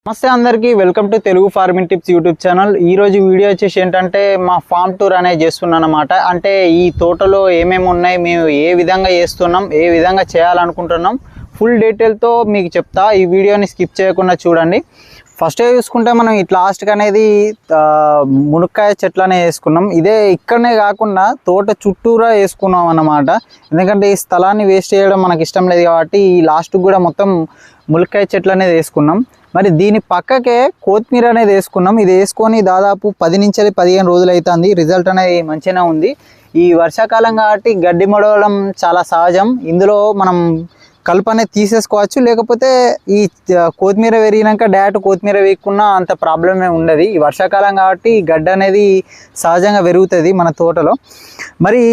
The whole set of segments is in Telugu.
నమస్తే అందరికీ welcome to Telugu farming tips YouTube channel. ఈరోజు వీడియో వచ్చేసి ఏంటంటే మా ఫామ్ టూర్ అనేది చేస్తున్నాను అన్నమాట. అంటే ఈ తోటలో ఏమేమి ఉన్నాయి, మేము ఏ విధంగా చేస్తున్నాం, ఏ విధంగా చేయాలనుకుంటున్నాం, ఫుల్ డీటెయిల్తో మీకు చెప్తా. ఈ వీడియోని స్కిప్ చేయకుండా చూడండి. ఫస్ట్ చూసుకుంటే మనం ఇట్లా లాస్ట్కి అనేది మునక్కాయ చెట్లు అనేది వేసుకున్నాం. ఇదే ఇక్కడనే కాకుండా తోట చుట్టూరా వేసుకున్నాం అన్నమాట. ఎందుకంటే ఈ స్థలాన్ని వేస్ట్ చేయడం మనకి ఇష్టం లేదు కాబట్టి ఈ లాస్ట్కి కూడా మొత్తం మునక్కాయ చెట్లు అనేది వేసుకున్నాం. మరి దీని పక్కకే కొత్తిమీర అనేది వేసుకున్నాం. ఇది వేసుకొని దాదాపు 10 నుంచి 15 రోజులు అవుతుంది. రిజల్ట్ అనేది మంచిగానే ఉంది. ఈ వర్షాకాలం కాబట్టి గడ్డి మొడవడం చాలా సహజం. ఇందులో మనం కలుపు అనేది తీసేసుకోవచ్చు, లేకపోతే ఈ కొత్తిమీర పెరిగినాక డైరెక్ట్ కొత్తిమీర వేయకున్నా అంత ప్రాబ్లమే ఉండదు. ఈ వర్షాకాలం కాబట్టి గడ్డి అనేది సహజంగా పెరుగుతుంది మన తోటలో. మరి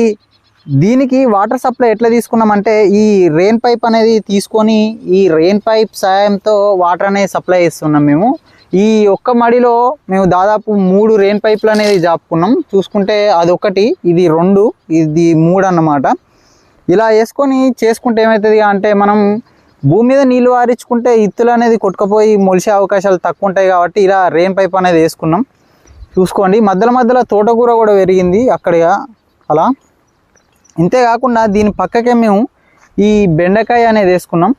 దీనికి వాటర్ సప్లై ఎట్లా తీసుకున్నామంటే ఈ రెయిన్ పైప్ అనేది తీసుకొని ఈ రెయిన్ పైప్ సాయంతో వాటర్ అనేది సప్లై చేస్తున్నాం మేము. ఈ ఒక్క మడిలో మేము దాదాపు 3 రెయిన్ పైపులు అనేది జాపుకున్నాం. చూసుకుంటే అదొకటి, ఇది 2, ఇది 3 అన్నమాట. ఇలా వేసుకొని చేసుకుంటే ఏమవుతుంది అంటే మనం భూమి మీద నీళ్ళు వారించుకుంటే ఇత్తులు అనేది కొట్టుకుపోయి మొలిసే అవకాశాలు తక్కువ ఉంటాయి కాబట్టి ఇలా రెయిన్ పైప్ అనేది వేసుకున్నాం. చూసుకోండి, మధ్యలో తోటకూర కూడా పెరిగింది అక్కడ అలా. ఇంతేకాకుండా దీని పక్కకే మేము ఈ బెండకాయ అనేది వేసుకున్నాం.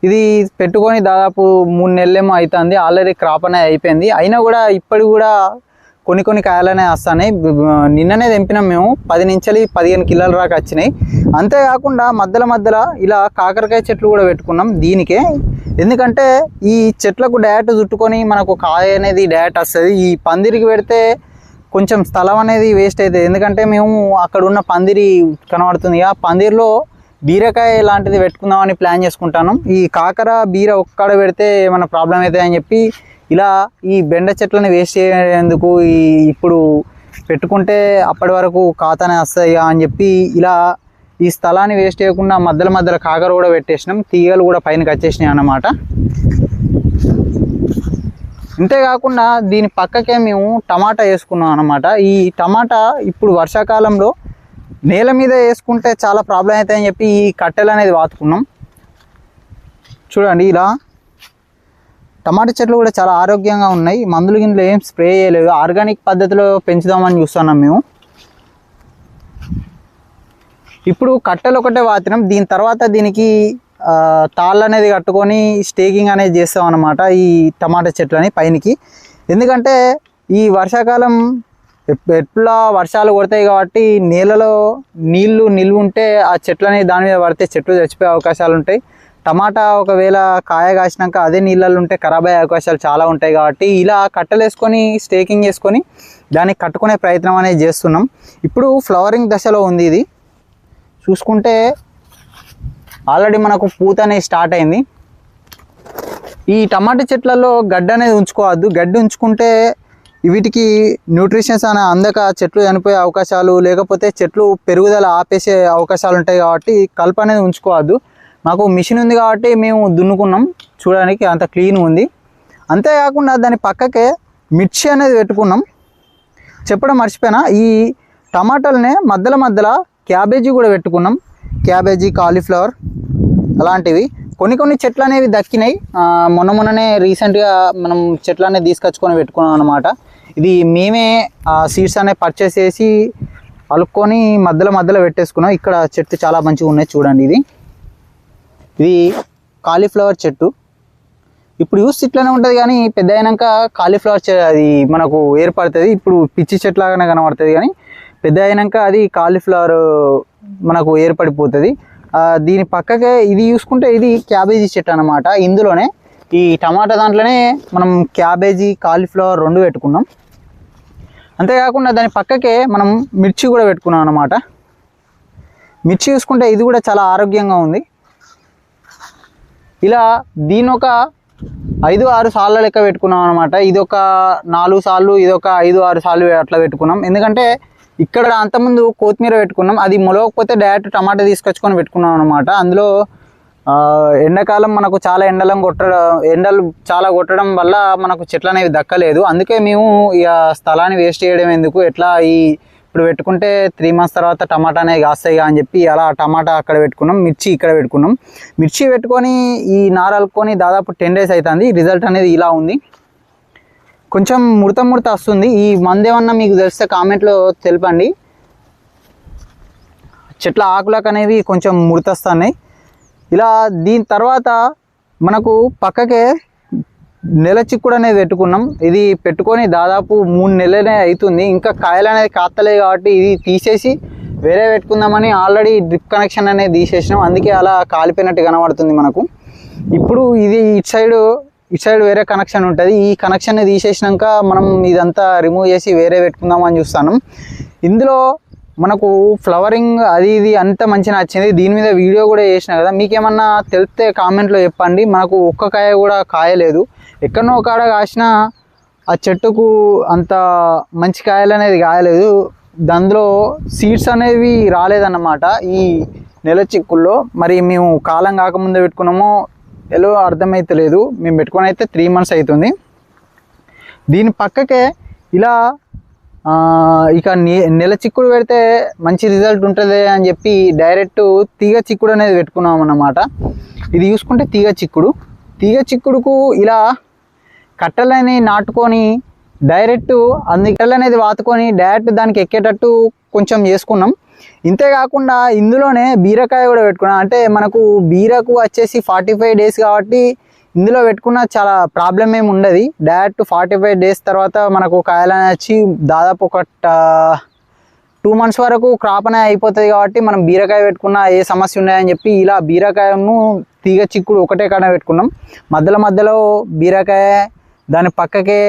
ఇది పెట్టుకొని దాదాపు 3 నెలలేమో అవుతుంది. ఆల్రెడీ క్రాప్ అనేది అయిపోయింది. అయినా కూడా ఇప్పటికి కూడా కొన్ని కాయలనే వస్తున్నాయి. నిన్ననే తెంపినాం మేము. 10 నుంచి 15 కిలోల దాకా వచ్చినాయి. అంతేకాకుండా మధ్యలో ఇలా కాకరకాయ చెట్లు కూడా పెట్టుకున్నాం దీనికే. ఎందుకంటే ఈ చెట్లకు డైరెక్ట్ చుట్టుకొని మనకు కాయ అనేది డైరెక్ట్ వస్తుంది. ఈ పందిరికి పెడితే కొంచెం స్థలం అనేది వేస్ట్ అవుతుంది. ఎందుకంటే మేము అక్కడ ఉన్న పందిరి కనబడుతుంది, ఆ పందిరిలో బీరకాయ లాంటిది పెట్టుకుందామని ప్లాన్ చేసుకుంటాను. ఈ కాకర బీర ఒక్కడ పెడితే ఏమైనా ప్రాబ్లం అవుతుంది అని చెప్పి ఇలా ఈ బెండ చెట్లని వేస్ట్ చేసేందుకు ఇప్పుడు పెట్టుకుంటే అప్పటి వరకు ఖాతానే వస్తాయి అని చెప్పి ఇలా ఈ స్థలాన్ని వేస్ట్ చేయకుండా మధ్యలో కాకర కూడా పెట్టేసినాం. తీగలు కూడా పైనకి వచ్చేసినాయి అన్నమాట. ఇంతేకాకుండా దీని పక్కకే మేము టమాటా వేసుకున్నాం అన్నమాట. ఈ టమాటా ఇప్పుడు వర్షాకాలంలో నేల మీద వేసుకుంటే చాలా ప్రాబ్లం అవుతాయని చెప్పి ఈ కట్టెలు అనేది వాతుకున్నాం. చూడండి, ఇలా టమాటా చెట్లు కూడా చాలా ఆరోగ్యంగా ఉన్నాయి. మందులు గిన్నెలు ఏం స్ప్రే చేయలేదు, ఆర్గానిక్ పద్ధతిలో పెంచుదామని చూస్తున్నాం మేము. ఇప్పుడు కట్టెలు ఒకటే వాతినాం. దీని తర్వాత దీనికి తాళ్ళు అనేది కట్టుకొని స్టేకింగ్ అనేది చేస్తాం అన్నమాట ఈ టమాటా చెట్లని పైనకి. ఎందుకంటే ఈ వర్షాకాలం ఎట్లా వర్షాలు కొడతాయి కాబట్టి నేలలో నీళ్లు నిల్వ ఉంటే ఆ చెట్లని దాని మీద పడితే చెట్లు చచ్చిపోయే అవకాశాలు ఉంటాయి. టమాటా ఒకవేళ కాయ కాసినాక అదే నీళ్ళల్లో ఉంటే ఖరాబ్ అయ్యే అవకాశాలు చాలా ఉంటాయి కాబట్టి ఇలా కట్టెలు వేసుకొని స్టేకింగ్ చేసుకొని దాన్ని కట్టుకునే ప్రయత్నం అనేది చేస్తున్నాం. ఇప్పుడు ఫ్లవరింగ్ దశలో ఉంది ఇది. చూసుకుంటే ఆల్రెడీ మనకు పూత అనేది స్టార్ట్ అయింది. ఈ టమాటా చెట్లలో గడ్డి అనేది ఉంచుకోవద్దు. గడ్డి ఉంచుకుంటే వీటికి న్యూట్రిషన్స్ అనే అందక చెట్లు చనిపోయే అవకాశాలు, లేకపోతే చెట్లు పెరుగుదల ఆపేసే అవకాశాలు ఉంటాయి కాబట్టి కలుపు అనేది ఉంచుకోవద్దు. మాకు మిషన్ ఉంది కాబట్టి మేము దున్నుకున్నాం. చూడడానికి అంత క్లీన్ ఉంది. అంతేకాకుండా దాని పక్కకే మిర్చి అనేది పెట్టుకున్నాం. చెప్పడం మర్చిపోయినా, ఈ టమాటాలనే మధ్యలో క్యాబేజీ కూడా పెట్టుకున్నాం. క్యాబేజీ, కాలీఫ్లవర్ అలాంటివి కొన్ని చెట్లు అనేవి దక్కినాయి. మొన్ననే రీసెంట్గా మనం చెట్లు అనేది తీసుకొచ్చుకొని పెట్టుకున్నాం అనమాట. ఇది మేమే సీడ్స్ అనేవి పర్చేస్ చేసి అలుక్కొని మధ్యలో పెట్టేసుకున్నాం. ఇక్కడ చెట్టు చాలా మంచిగా ఉన్నాయి చూడండి. ఇది కాలీఫ్లవర్ చెట్టు. ఇప్పుడు యూస్ ఇట్లనే ఉంటుంది కానీ పెద్ద అయినాక కాలీఫ్లవర్ అది మనకు ఏర్పడుతుంది. ఇప్పుడు పిచ్చి చెట్లాగానే కనబడుతుంది కానీ పెద్ద అయినాక అది కాలీఫ్లవర్ మనకు ఏర్పడిపోతుంది. దీని పక్కకే ఇది చూసుకుంటే ఇది క్యాబేజీ చెట్టు అనమాట. ఇందులోనే ఈ టమాటా దాంట్లోనే మనం క్యాబేజీ, కాలీఫ్లవర్ 2 పెట్టుకున్నాం. అంతేకాకుండా దాని పక్కకే మనం మిర్చి కూడా పెట్టుకున్నాం అనమాట. మిర్చి చూసుకుంటే ఇది కూడా చాలా ఆరోగ్యంగా ఉంది. ఇలా దీని ఒక 5-6 సార్లు లెక్క పెట్టుకున్నాం అనమాట. ఇది ఒక 4 సార్లు, ఇది ఒక 5-6 సార్లు అట్లా పెట్టుకున్నాం. ఎందుకంటే ఇక్కడ అంతకుముందు కొత్తిమీర పెట్టుకున్నాం, అది మొలవకపోతే డైరెక్ట్ టమాటా తీసుకొచ్చుకొని పెట్టుకున్నాం అనమాట. అందులో ఎండాకాలం మనకు చాలా ఎండలు చాలా కొట్టడం వల్ల మనకు చెట్లు అనేవి దక్కలేదు. అందుకే మేము ఇక స్థలాన్ని వేస్ట్ చేయడం ఎందుకు, ఎట్లా ఈ ఇప్పుడు పెట్టుకుంటే 3 months తర్వాత టమాటా అనేది కాస్తాయి అని చెప్పి అలా టమాటా అక్కడ పెట్టుకున్నాం, మిర్చి ఇక్కడ పెట్టుకున్నాం. మిర్చి పెట్టుకొని ఈ నార అలుకొని దాదాపు 10 days అవుతుంది. రిజల్ట్ అనేది ఇలా ఉంది. కొంచెం ముడత వస్తుంది. ఈ మందు ఏమన్నా మీకు తెలిస్తే కామెంట్లో తెలపండి. చెట్ల ఆకులకు అనేవి కొంచెం ముడతస్తున్నాయి. ఇలా దీని తర్వాత మనకు పక్కకే నెల చిక్కుడు అనేది పెట్టుకున్నాం. ఇది పెట్టుకొని దాదాపు 3 నెలలే అవుతుంది. ఇంకా కాయలు అనేది కాస్తలేదు కాబట్టి ఇది తీసేసి వేరే పెట్టుకుందామని ఆల్రెడీ డ్రిప్ కనెక్షన్ అనేది తీసేసినాం. అందుకే అలా కాలిపోయినట్టు కనబడుతుంది మనకు. ఇప్పుడు ఇది ఇటు సైడ్ వేరే కనెక్షన్ ఉంటుంది. ఈ కనెక్షన్ని తీసేసినాక మనం ఇదంతా రిమూవ్ చేసి వేరే పెట్టుకుందామని చూస్తాను. ఇందులో మనకు ఫ్లవరింగ్ అది ఇది అంత మంచిగా నచ్చింది. దీని మీద వీడియో కూడా చేసిన కదా, మీకేమన్నా తెలిస్తే కామెంట్లో చెప్పండి. మనకు ఒక్క కాయ కూడా కాయలేదు. ఎక్కడనో కాడ కాసిన ఆ చెట్టుకు అంత మంచి కాయలు అనేది కాయలేదు. దానిలో సీడ్స్ అనేవి రాలేదన్నమాట ఈ నెల చిక్కుల్లో. మరి మేము కాలం కాకముందే పెట్టుకున్నామో ఎలా అర్థమైతలేదు. మేము పెట్టుకొని అయితే 3 months అవుతుంది. దీని పక్కకే ఇలా ఇక నెల చిక్కుడు పెడితే మంచి రిజల్ట్ ఉంటుంది అని చెప్పి డైరెక్ట్ తీగ చిక్కుడు అనేది పెట్టుకున్నాం అన్నమాట. ఇది చూసుకుంటే తీగ చిక్కుడుకు ఇలా కట్టెలని నాటుకొని డైరెక్ట్ కట్టెలు అనేది వాతుకొని డైరెక్ట్ దానికి ఎక్కేటట్టు కొంచెం చేసుకున్నాం. ఇంతేకాకుండా ఇందులోనే బీరకాయ కూడా పెట్టుకున్నాం. అంటే మనకు బీరకు వచ్చేసి 45 days కాబట్టి ఇందులో పెట్టుకున్న చాలా ప్రాబ్లం ఏమి ఉండదు. డైరెక్ట్ 45 days తర్వాత మనకు కాయలు వచ్చి దాదాపు ఒక 2 months వరకు క్రాప్ అనేది అయిపోతుంది. కాబట్టి మనం బీరకాయ పెట్టుకున్న ఏ సమస్య ఉన్నాయని చెప్పి ఇలా బీరకాయను తీగ చిక్కుడు ఒకటే కాడ పెట్టుకున్నాం. మధ్యలో బీరకాయ, దాని పక్కకే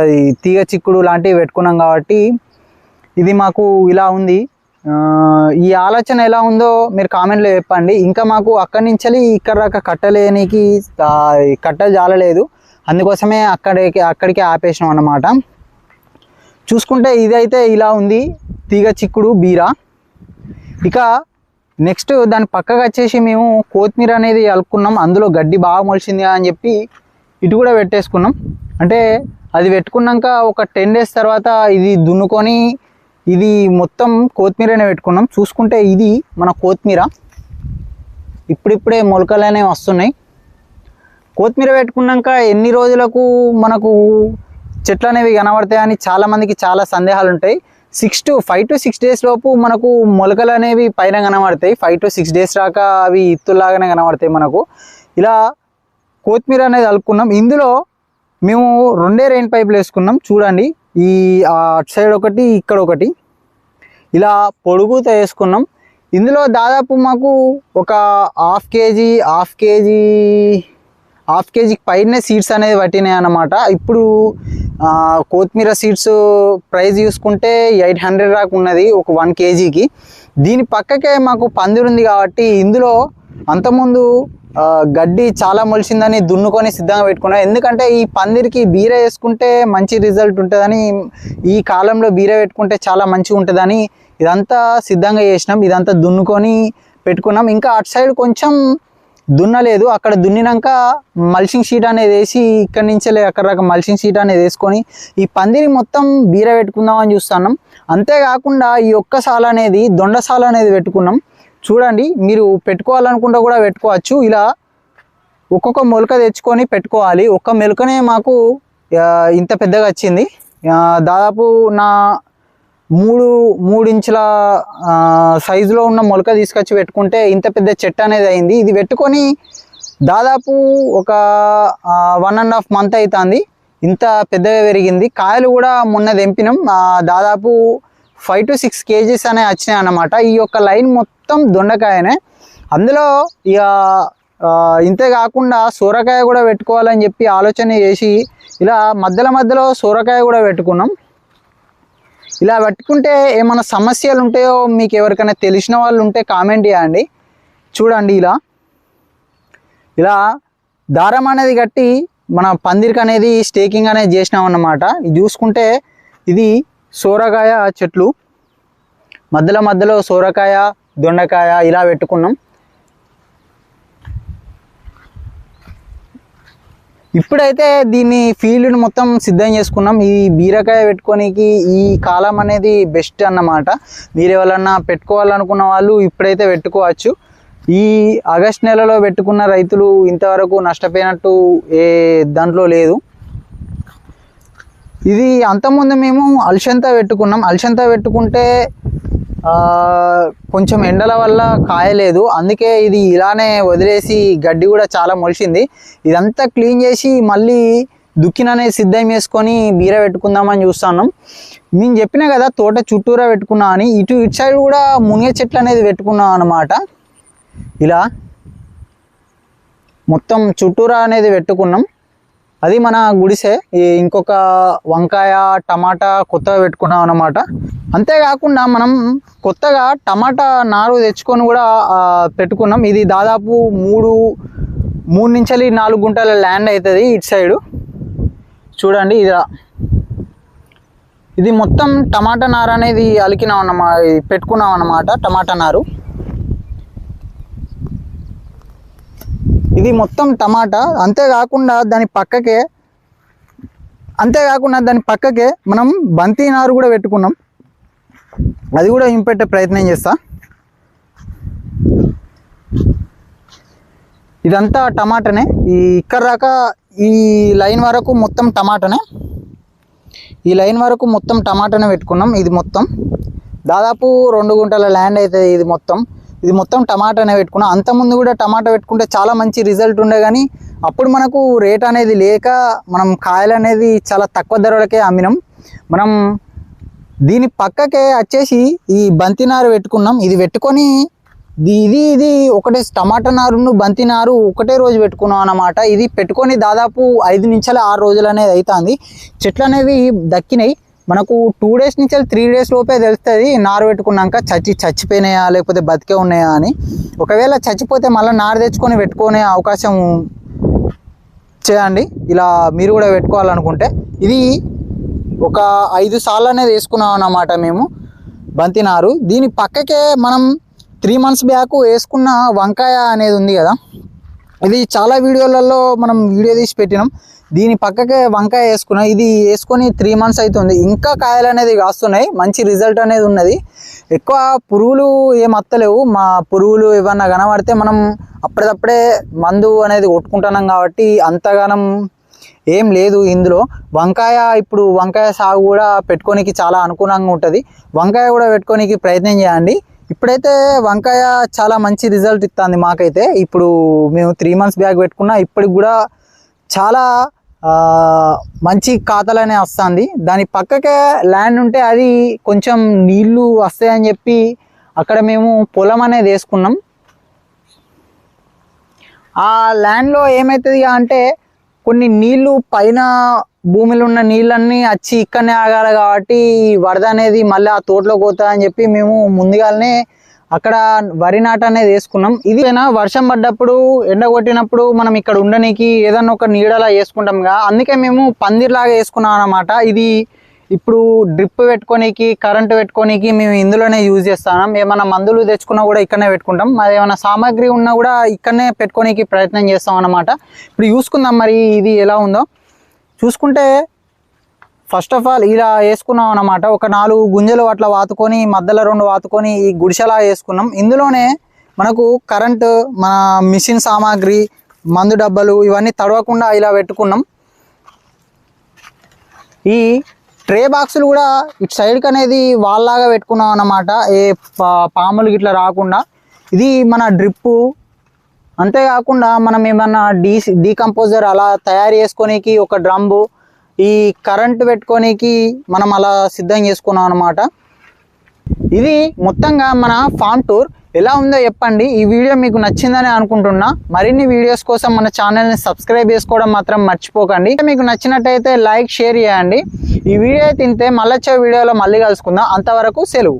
అది తీగ చిక్కుడు లాంటివి పెట్టుకున్నాం. కాబట్టి ఇది మాకు ఇలా ఉంది. ఈ ఆలోచన ఎలా ఉందో మీరు కామెంట్లో చెప్పండి. ఇంకా మాకు అక్కడి నుంచి ఇక్కడ దాకా కట్టలేనికి కట్టలు జాలలేదు. అందుకోసమే అక్కడికి ఆపేసినాం అన్నమాట. చూసుకుంటే ఇదైతే ఇలా ఉంది తీగ చిక్కుడు బీర. ఇక నెక్స్ట్ దాని పక్కకు వచ్చేసి మేము కొత్తిమీర అనేది అలుకున్నాం. అందులో గడ్డి బాగా మొలిచింది అని చెప్పి ఇటు కూడా పెట్టేసుకున్నాం. అంటే అది పెట్టుకున్నాక ఒక 10 days తర్వాత ఇది దున్నుకొని ఇది మొత్తం కొత్తిమీరనే పెట్టుకున్నాం. చూసుకుంటే ఇది మన కొత్తిమీర. ఇప్పుడిప్పుడే మొలకలు అనేవి వస్తున్నాయి. కొత్తిమీర పెట్టుకున్నాక ఎన్ని రోజులకు మనకు చెట్లు అనేవి కనబడతాయని చాలామందికి చాలా సందేహాలు ఉంటాయి. 5 to 6 days లోపు మనకు మొలకలు అనేవి పైన కనబడతాయి. 5 to 6 days రాక అవి ఇత్తులాగానే కనబడతాయి మనకు. ఇలా కొత్తిమీర అనేది అలుకున్నాం. ఇందులో మేము 2 రెయిన్ పైపులు వేసుకున్నాం. చూడండి, ఈ అటు సైడ్ ఒకటి, ఇక్కడ ఒకటి, ఇలా పొడుగుతో వేసుకున్నాం. ఇందులో దాదాపు మాకు ఒక హాఫ్ కేజీకి పైనే సీడ్స్ అనేది పట్టినాయి అన్నమాట. ఇప్పుడు కొత్తిమీర సీడ్స్ ప్రైస్ చూసుకుంటే 800 దాకా ఉన్నది ఒక 1 kgకి. దీని పక్కకే మాకు పందిరి ఉంది కాబట్టి ఇందులో అంతకుముందు గడ్డి చాలా మొలిచిందని దున్నుకొని సిద్ధంగా పెట్టుకున్నాం. ఎందుకంటే ఈ పందిరికి బీర వేసుకుంటే మంచి రిజల్ట్ ఉంటుందని, ఈ కాలంలో బీర పెట్టుకుంటే చాలా మంచిగా ఉంటుందని ఇదంతా సిద్ధంగా చేసినాం. ఇదంతా దున్నుకొని పెట్టుకున్నాం. ఇంకా అటు సైడ్ కొంచెం దున్నలేదు. అక్కడ దున్నినాక మల్చింగ్ షీట్ అనేది వేసి ఇక్కడి నుంచే అక్కడ దాకా మల్చింగ్ షీట్ అనేది వేసుకొని ఈ పందిరి మొత్తం బీర పెట్టుకుందామని చూస్తున్నాం. అంతేకాకుండా ఈ ఒక్క సాల అనేది దొండసాల అనేది పెట్టుకున్నాం. చూడండి, మీరు పెట్టుకోవాలనుకుంటే కూడా పెట్టుకోవచ్చు. ఇలా ఒక్కొక్క మొలక తెచ్చుకొని పెట్టుకోవాలి. ఒక్క మొలకనే మాకు ఇంత పెద్దగా వచ్చింది. దాదాపు నా 3 ఇంచుల సైజులో ఉన్న మొలక తీసుకొచ్చి పెట్టుకుంటే ఇంత పెద్ద చెట్టు అనేది అయింది. ఇది పెట్టుకొని దాదాపు ఒక 1.5 month అవుతుంది. ఇంత పెద్దగా పెరిగింది. కాయలు కూడా మొన్న తెంపినాం. దాదాపు 5 to 6 kgs అనే వచ్చినాయి అన్నమాట. ఈ యొక్క లైన్ మొత్తం దొండకాయనే. అందులో ఇక ఇంతే కాకుండా సొరకాయ కూడా పెట్టుకోవాలని చెప్పి ఆలోచన చేసి ఇలా మధ్యలో సొరకాయ కూడా పెట్టుకున్నాం. ఇలా పెట్టుకుంటే ఏమైనా సమస్యలు ఉంటాయో మీకు ఎవరికైనా తెలిసిన వాళ్ళు ఉంటే కామెంట్ చేయండి. చూడండి, ఇలా దారం అనేది కట్టి మన పందిరికి అనేది స్టేకింగ్ అనేది చేసినాం అన్నమాట. ఇది చూసుకుంటే ఇది సోరకాయ చెట్లు, మధ్యలో సోరకాయ, దొండకాయ ఇలా పెట్టుకున్నాం. ఇప్పుడైతే దీన్ని ఫీల్డ్ని మొత్తం సిద్ధం చేసుకున్నాం. ఈ బీరకాయ పెట్టుకోనికి ఈ కాలం అనేది బెస్ట్ అన్నమాట. మీరు ఎవరన్నా పెట్టుకోవాలనుకున్న వాళ్ళు ఇప్పుడైతే పెట్టుకోవచ్చు. ఈ ఆగస్ట్ నెలలో పెట్టుకున్న రైతులు ఇంతవరకు నష్టపోయినట్టు ఏ దాంట్లో లేదు. ఇది అంతకుముందు మేము అల్సంతా పెట్టుకున్నాం. అల్సంతా పెట్టుకుంటే కొంచెం ఎండల వల్ల కాయలేదు, అందుకే ఇది ఇలానే వదిలేసి గడ్డి కూడా చాలా మొలిచింది. ఇదంతా క్లీన్ చేసి మళ్ళీ దుక్కిననేది సిద్ధం చేసుకొని బీర పెట్టుకుందామని చూస్తున్నాం. నేను చెప్పినా కదా తోట చుట్టూరా పెట్టుకున్నా అని. ఇటు సైడ్ కూడా మునిగ చెట్లు అనేది పెట్టుకున్నాం అన్నమాట. ఇలా మొత్తం చుట్టూరా అనేది పెట్టుకున్నాం. అది మన గుడిసే. ఇంకొక వంకాయ టమాటా కొత్తగా పెట్టుకున్నాం అన్నమాట. అంతేకాకుండా మనం కొత్తగా టమాటా నారు తెచ్చుకొని కూడా పెట్టుకున్నాం. ఇది దాదాపు 3 నుంచి 4 గుంటల ల్యాండ్ అవుతుంది ఇటు సైడు. చూడండి, ఇది మొత్తం టమాటా నారు అనేది అలికినాం అన్నమాట, పెట్టుకున్నాం అన్నమాట. టమాటా నారు ఇది మొత్తం టమాటా. అంతేకాకుండా దాని పక్కకే మనం బంతి నారు కూడా పెట్టుకున్నాం. అది కూడా ఇంపెట్టే ప్రయత్నం చేస్తా. ఇదంతా టమాటానే. ఇక్కడ దాకా ఈ లైన్ వరకు మొత్తం టమాటానే పెట్టుకున్నాం. ఇది మొత్తం దాదాపు 2 గుంటల ల్యాండ్ అవుతుంది. ఇది మొత్తం టమాటానే పెట్టుకున్నాం. అంతకుముందు కూడా టమాటా పెట్టుకుంటే చాలా మంచి రిజల్ట్ ఉండే, కానీ అప్పుడు మనకు రేట్ అనేది లేక మనం కాయలు అనేది చాలా తక్కువ ధరలకే అమ్మినాం. మనం దీని పక్కకే వచ్చేసి ఈ బంతి నారు పెట్టుకున్నాం. ఇది పెట్టుకొని ఇది ఒకటే టమాటా నారును బంతి నారు ఒకటే రోజు పెట్టుకున్నాం అన్నమాట. ఇది పెట్టుకొని దాదాపు 5 నుంచి 6 రోజులు అనేది అవుతుంది. చెట్లు అనేవి దక్కినాయి. మనకు 2 డేస్ నుంచి 3 డేస్ లోపే తెలుస్తుంది నారు పెట్టుకున్నాక చచ్చిపోయినాయా లేకపోతే బతికే ఉన్నాయా అని. ఒకవేళ చచ్చిపోతే మళ్ళీ నారు తెచ్చుకొని పెట్టుకునే అవకాశం చేయండి. ఇలా మీరు కూడా పెట్టుకోవాలనుకుంటే. ఇది ఒక 5 సార్లు అనేది వేసుకున్నాం అన్నమాట మేము బంతి నారు. దీని పక్కకే మనం 3 months బ్యాక్ వేసుకున్న వంకాయ అనేది ఉంది కదా, ఇది చాలా వీడియోలలో మనం వీడియో తీసి పెట్టినాం. దీని పక్కకే వంకాయ వేసుకున్నాం. ఇది వేసుకొని 3 months అవుతుంది. ఇంకా కాయలు అనేది కాస్తున్నాయి. మంచి రిజల్ట్ అనేది ఉన్నది. ఎక్కువ పురుగులు ఏం అత్తలేవు. మా పురుగులు ఏమన్నా కనబడితే మనం అప్పటిదప్పుడే మందు అనేది కొట్టుకుంటున్నాం కాబట్టి అంతగానం ఏం లేదు ఇందులో. ఇప్పుడు వంకాయ సాగు కూడా పెట్టుకోనికి చాలా అనుకూలంగా ఉంటుంది. వంకాయ కూడా పెట్టుకోనికి ప్రయత్నం చేయండి. ఇప్పుడైతే వంకాయ చాలా మంచి రిజల్ట్ ఇస్తుంది మాకైతే. ఇప్పుడు మేము 3 months బ్యాక్ పెట్టుకున్నా, ఇప్పటికి కూడా చాలా మంచి ఖాతాలనే వస్తుంది. దాని పక్కకే ల్యాండ్ ఉంటే అది కొంచెం నీళ్లు వస్తాయని చెప్పి అక్కడ మేము పొలం అనేది వేసుకున్నాం. ఆ ల్యాండ్లో ఏమవుతుంది అంటే కొన్ని నీళ్లు పైన భూమిలో ఉన్న నీళ్ళన్నీ వచ్చి ఇక్కడనే ఆగాలి కాబట్టి వరద అనేది మళ్ళీ ఆ తోటలోకి పోతుందని చెప్పి మేము ముందుగానే అక్కడ వరి నాట అనేది వేసుకున్నాం. ఇది వర్షం పడ్డప్పుడు ఎండ కొట్టినప్పుడు మనం ఇక్కడ ఉండడానికి ఏదన్నా ఒక నీడలా వేసుకుంటాం కదా, అందుకే మేము పందిర్లాగా వేసుకున్నాం అన్నమాట. ఇది ఇప్పుడు డ్రిప్ పెట్టుకోనికి కరెంటు పెట్టుకోనికి మేము ఇందులోనే యూజ్ చేస్తాం. ఏమైనా మందులు తెచ్చుకున్నా కూడా ఇక్కడనే పెట్టుకుంటాం. మరి ఏమైనా సామాగ్రి ఉన్నా కూడా ఇక్కడనే పెట్టుకోనికి ప్రయత్నం చేస్తాం అన్నమాట. ఇప్పుడు చూసుకుందాం మరి ఇది ఎలా ఉందో. చూసుకుంటే ఫస్ట్ ఆఫ్ ఆల్ ఇలా వేసుకున్నాం అన్నమాట. ఒక 4 గుంజలు అట్లా వాతుకొని మధ్యలో 2 వాతుకొని ఈ గుడిసెలా వేసుకున్నాం. ఇందులోనే మనకు కరెంటు, మన మిషన్ సామాగ్రి, మందు డబ్బాలు ఇవన్నీ తడవకుండా ఇలా పెట్టుకున్నాం. ఈ ట్రే బాక్సులు కూడా ఇటు సైడ్కి అనేది వాళ్ళలాగా పెట్టుకున్నాం అన్నమాట, ఏ పాములు ఇట్లా రాకుండా. ఇది మన డ్రిప్పు. అంతేకాకుండా మనం ఏమన్నా డీకంపోజర్ అలా తయారు చేసుకోనికి ఒక డ్రమ్ము, ఈ కరెంటు పెట్టుకోనికి మనం అలా సిద్ధం చేసుకున్నాం అన్నమాట. ఇది మొత్తంగా మన ఫామ్ టూర్ ఎలా ఉందో చెప్పండి. ఈ వీడియో మీకు నచ్చిందని అనుకుంటున్నా. మరిన్ని వీడియోస్ కోసం మన ఛానల్ని సబ్స్క్రైబ్ చేసుకోవడం మాత్రం మర్చిపోకండి. మీకు నచ్చినట్టయితే లైక్, షేర్ చేయండి. ఈ వీడియో తింటే మళ్ళీ వచ్చే వీడియోలో మళ్ళీ కలుసుకుందాం. అంతవరకు సెలవు.